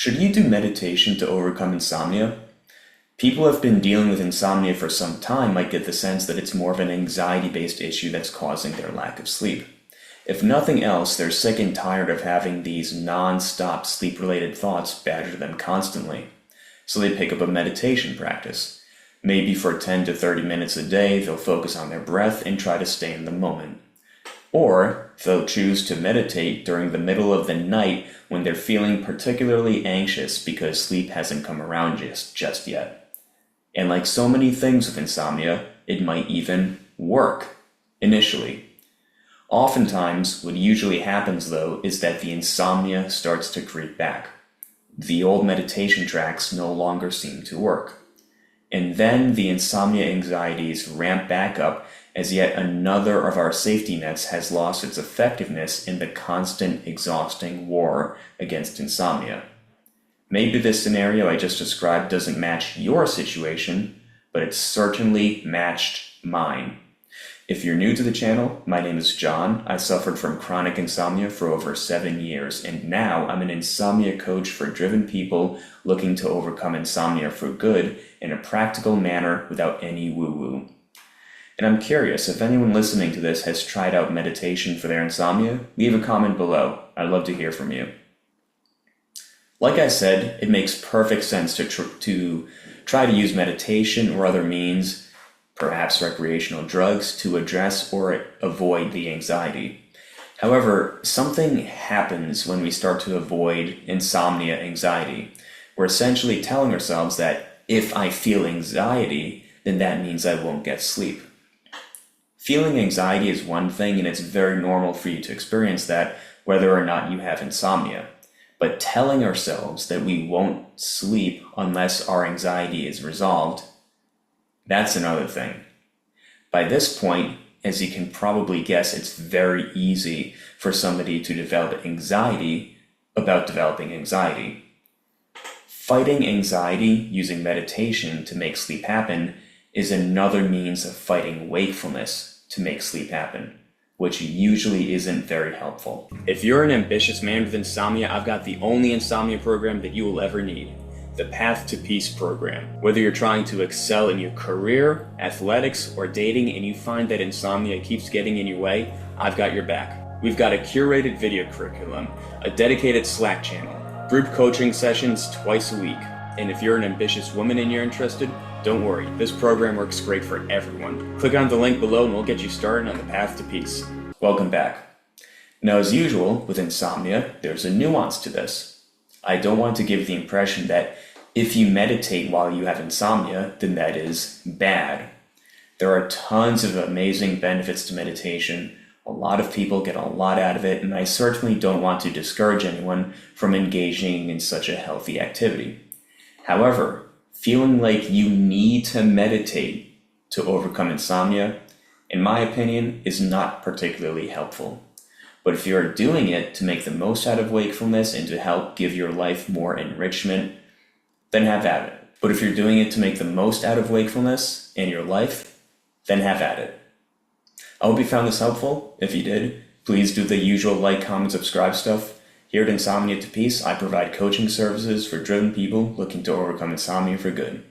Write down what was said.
Should you do meditation to overcome insomnia? People who have been dealing with insomnia for some time might get the sense that it's more of an anxiety-based issue that's causing their lack of sleep. If nothing else, they're sick and tired of having these non-stop sleep-related thoughts badger them constantly. So they pick up a meditation practice. Maybe for 10 to 30 minutes a day, they'll focus on their breath and try to stay in the moment. Or they'll choose to meditate during the middle of the night when they're feeling particularly anxious because sleep hasn't come around just yet. And like so many things with insomnia, it might even work initially. Oftentimes, what usually happens though is that the insomnia starts to creep back. The old meditation tracks no longer seem to work. And then the insomnia anxieties ramp back up as yet another of our safety nets has lost its effectiveness in the constant, exhausting war against insomnia. Maybe this scenario I just described doesn't match your situation, but it certainly matched mine. If you're new to the channel, my name is John. I suffered from chronic insomnia for over 7 years, and now I'm an insomnia coach for driven people looking to overcome insomnia for good in a practical manner without any woo-woo. And I'm curious, if anyone listening to this has tried out meditation for their insomnia, leave a comment below. I'd love to hear from you. Like I said, it makes perfect sense to try to use meditation or other means, perhaps recreational drugs, to address or avoid the anxiety. However, something happens when we start to avoid insomnia anxiety. We're essentially telling ourselves that if I feel anxiety, then that means I won't get sleep. Feeling anxiety is one thing, and it's very normal for you to experience that, whether or not you have insomnia. But telling ourselves that we won't sleep unless our anxiety is resolved, that's another thing. By this point, as you can probably guess, it's very easy for somebody to develop anxiety about developing anxiety. Fighting anxiety using meditation to make sleep happen is another means of fighting wakefulness to make sleep happen, which usually isn't very helpful. If you're an ambitious man with insomnia, I've got the only insomnia program that you will ever need. The Path to Peace program. Whether you're trying to excel in your career, athletics, or dating, and you find that insomnia keeps getting in your way, I've got your back. We've got a curated video curriculum, a dedicated Slack channel, group coaching sessions twice a week. And if you're an ambitious woman and you're interested, don't worry, this program works great for everyone. Click on the link below and we'll get you started on the path to peace. Welcome back. Now, as usual with insomnia, there's a nuance to this. I don't want to give the impression that if you meditate while you have insomnia, then that is bad. There are tons of amazing benefits to meditation. A lot of people get a lot out of it, and I certainly don't want to discourage anyone from engaging in such a healthy activity. However, feeling like you need to meditate to overcome insomnia, in my opinion, is not particularly helpful. But if you're doing it to make the most out of wakefulness and to help give your life more enrichment, then have at it. But if you're doing it to make the most out of wakefulness in your life, then have at it. I hope you found this helpful. If you did, please do the usual like, comment, subscribe stuff. Here at Insomnia to Peace, I provide coaching services for driven people looking to overcome insomnia for good.